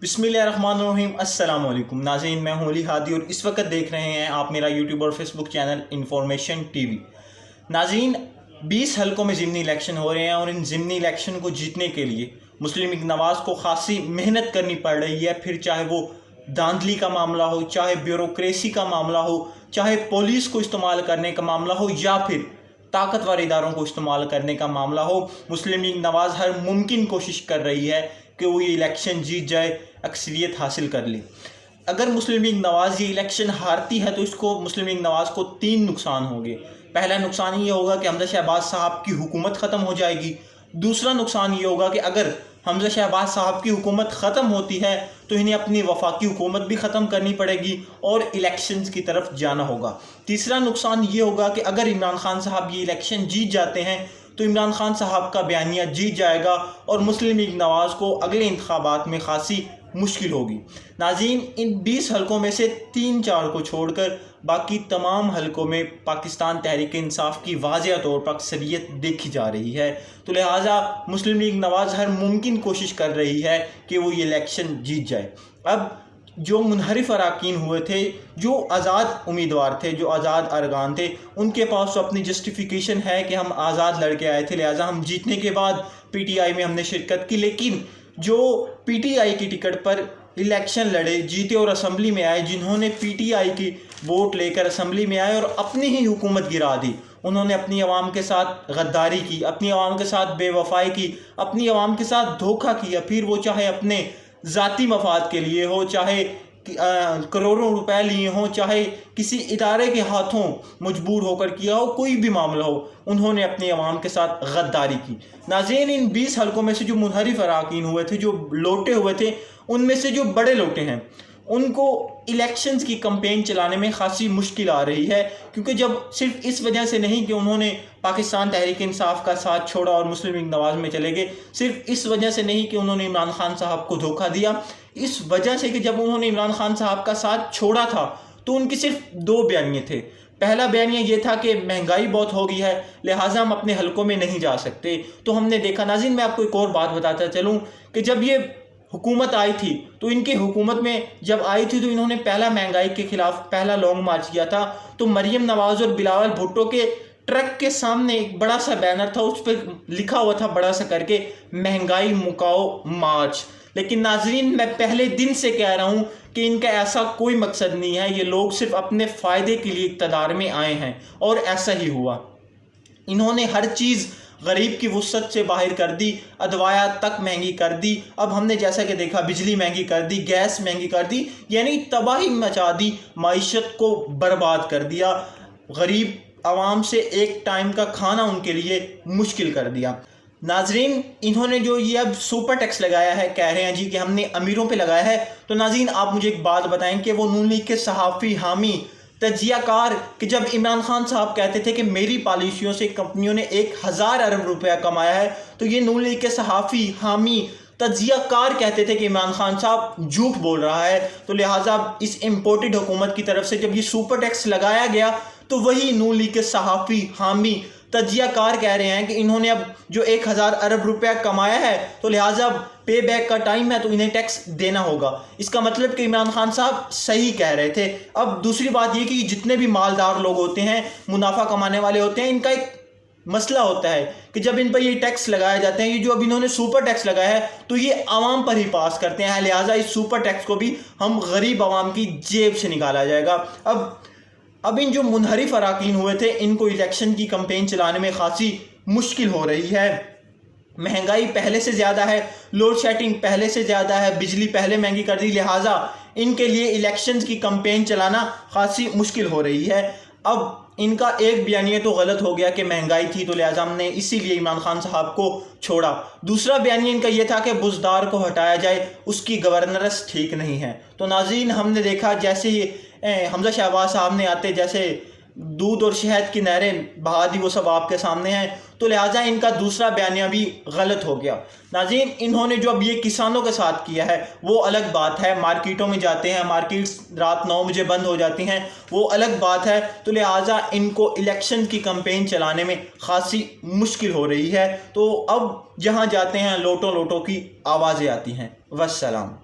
बिस्मिल्लाहिर्रहमानिर्रहीम। अस्सलाम वालेकुम नाज़रीन, मैं हूं अली हादी और इस वक्त देख रहे हैं आप मेरा यूट्यूब और फेसबुक चैनल इन्फॉर्मेशन टीवी। नाज़रीन, 20 हलकों में ज़िमनी इलेक्शन हो रहे हैं और इन ज़िमनी इलेक्शन को जीतने के लिए मुस्लिम लीग नवाज़ को खासी मेहनत करनी पड़ रही है। फिर चाहे वो धांधली का मामला हो, चाहे ब्यूरोक्रेसी का मामला हो, चाहे पुलिस को इस्तेमाल करने का मामला हो या फिर ताकतवर इदारों को इस्तेमाल करने का मामला हो, मुस्लिम लीग नवाज़ हर मुमकिन कोशिश कर रही है कि वो ये इलेक्शन जीत जाए, अक्सरियत हासिल कर ले। अगर मुस्लिम लीग नवाज़ ये इलेक्शन हारती है तो इसको मुस्लिम लीग नवाज़ को 3 नुकसान होंगे। पहला नुकसान ये होगा कि हमजा शहबाज साहब की हुकूमत ख़त्म हो जाएगी। दूसरा नुकसान ये होगा कि अगर हमजा शहबाज साहब की हुकूमत ख़त्म होती है तो इन्हें अपनी वफाकी हुकूमत भी ख़त्म करनी पड़ेगी और इलेक्शंस की तरफ जाना होगा। तीसरा नुकसान ये होगा कि अगर इमरान खान साहब ये इलेक्शन जीत जाते हैं तो इमरान खान साहब का बयानिया जीत जाएगा और मुस्लिम लीग नवाज़ को अगले इंतखाबात में खासी मुश्किल होगी। नाज़रीन, इन 20 हलकों में से 3-4 को छोड़कर बाकी तमाम हलकों में पाकिस्तान तहरीक इंसाफ की वाज़ेह तौर पर अक्सरियत देखी जा रही है, तो लिहाजा मुस्लिम लीग नवाज़ हर मुमकिन कोशिश कर रही है कि वो ये इलेक्शन जीत जाए। अब जो मुनहरिफ अराकीन हुए थे, जो आज़ाद उम्मीदवार थे, जो आज़ाद अरगान थे, उनके पास तो अपनी जस्टिफिकेशन है कि हम आज़ाद लड़के आए थे, लिहाजा हम जीतने के बाद PTI में हमने शिरकत की। लेकिन जो PTI की टिकट पर इलेक्शन लड़े, जीते और असम्बली में आए, जिन्होंने PTI की वोट लेकर असम्बली में आए और अपनी ही हुकूमत गिरा दी, उन्होंने अपनी आवाम के साथ गद्दारी की, अपनी आवाम के साथ बेवफाई की, अपनी आवाम के साथ धोखा किया। फिर वो चाहे अपने ज़ाती मफाद के लिए हो, चाहे करोड़ों रुपए लिए हों, चाहे किसी इदारे के हाथों मजबूर होकर किया हो, कोई भी मामला हो, उन्होंने अपनी आवाम के साथ गद्दारी की। नाज़रीन, इन 20 हलकों में से जो मुनहरिफ अराकीन हुए थे, जो लोटे हुए थे, उनमें से जो बड़े लोटे हैं उनको इलेक्शंस की कैंपेन चलाने में खासी मुश्किल आ रही है, क्योंकि जब सिर्फ इस वजह से नहीं कि उन्होंने पाकिस्तान तहरीक इंसाफ का साथ छोड़ा और मुस्लिम लीग नवाज़ में चले गए, सिर्फ इस वजह से नहीं कि उन्होंने इमरान खान साहब को धोखा दिया, इस वजह से कि जब उन्होंने इमरान खान साहब का साथ छोड़ा था तो उनके सिर्फ 2 बयानिए थे। पहला बयानिया ये था कि महंगाई बहुत हो गई है, लिहाजा हम अपने हलकों में नहीं जा सकते। तो हमने देखा, नाज़रीन, मैं आपको एक और बात बताता चलूँ कि जब ये हुकूमत आई थी तो इनकी हुकूमत में जब आई थी तो इन्होंने पहला महंगाई के खिलाफ पहला लॉन्ग मार्च किया था। तो मरियम नवाज़ और बिलावल भुट्टो के ट्रक के सामने एक बड़ा सा बैनर था, उस पर लिखा हुआ था बड़ा सा करके, महंगाई मुकाओ मार्च। लेकिन नाज़रीन, मैं पहले दिन से कह रहा हूँ कि इनका ऐसा कोई मकसद नहीं है, ये लोग सिर्फ अपने फ़ायदे के लिए इक़्तिदार में आए हैं और ऐसा ही हुआ। इन्होंने हर चीज़ गरीब की वुसअत से बाहर कर दी, अदवाया तक महंगी कर दी। अब हमने जैसा कि देखा, बिजली महंगी कर दी, गैस महंगी कर दी, यानी तबाही मचा दी, माइशत को बर्बाद कर दिया, गरीब आवाम से एक टाइम का खाना उनके लिए मुश्किल कर दिया। नाजरीन, इन्होंने जो ये अब सुपर टैक्स लगाया है, कह रहे हैं जी कि हमने अमीरों पे लगाया है, तो नाज़रीन आप मुझे एक बात बताएं कि वो नून लीग के सहाफ़ी, हामी, तजियाकार, कि जब इमरान खान साहब कहते थे कि मेरी पॉलिसियों से कंपनियों ने 1000 अरब रुपया कमाया है, तो ये नून लीग के सहाफ़ी, हामी, तजियाकार कहते थे कि इमरान खान साहब झूठ बोल रहा है। तो लिहाजा इस इम्पोर्टेड हुकूमत की तरफ से जब ये सुपर टैक्स लगाया गया तो वही नून लीग के सहाफ़ी, हामी, तजियाकार कह रहे हैं कि इन्होंने अब जो 1000 अरब रुपया कमाया है तो लिहाजा पे बैक का टाइम है तो इन्हें टैक्स देना होगा। इसका मतलब कि इमरान खान साहब सही कह रहे थे। अब दूसरी बात ये कि जितने भी मालदार लोग होते हैं, मुनाफा कमाने वाले होते हैं, इनका एक मसला होता है कि जब इन पर ये टैक्स लगाए जाते हैं, ये जो अब इन्होंने सुपर टैक्स लगाया है तो ये आवाम पर ही पास करते हैं, लिहाजा इस सुपर टैक्स को भी हम गरीब आवाम की जेब से निकाला जाएगा। अब इन जो मुनहरिफ अराकीन हुए थे, इनको इलेक्शन की कैंपेन चलाने में खासी मुश्किल हो रही है। महंगाई पहले से ज़्यादा है, लोड शेडिंग पहले से ज़्यादा है, बिजली पहले महंगी कर दी, लिहाजा इनके लिए इलेक्शंस की कैंपेन चलाना खासी मुश्किल हो रही है। अब इनका एक बयानिया तो गलत हो गया कि महंगाई थी तो लिहाजा हमने इसीलिए इमरान खान साहब को छोड़ा। दूसरा बयानिया इनका ये था कि बुज़दार को हटाया जाए, उसकी गवर्नेंस ठीक नहीं है। तो नाज़रीन, हमने देखा जैसे ही हमजा शहबाज साहब ने आते जैसे दूध और शहद की नहरें बहा दी, वो सब आपके सामने हैं, तो लिहाजा इनका दूसरा बयानिया भी गलत हो गया। नाज़रीन, इन्होंने जो अब ये किसानों के साथ किया है वो अलग बात है, मार्केटों में जाते हैं, मार्केट्स रात 9 बजे बंद हो जाती हैं, वो अलग बात है। तो लिहाजा इनको इलेक्शन की कैंपेन चलाने में खासी मुश्किल हो रही है। तो अब जहाँ जाते हैं लोटों लोटों की आवाज़ें आती हैं। वस्सलाम।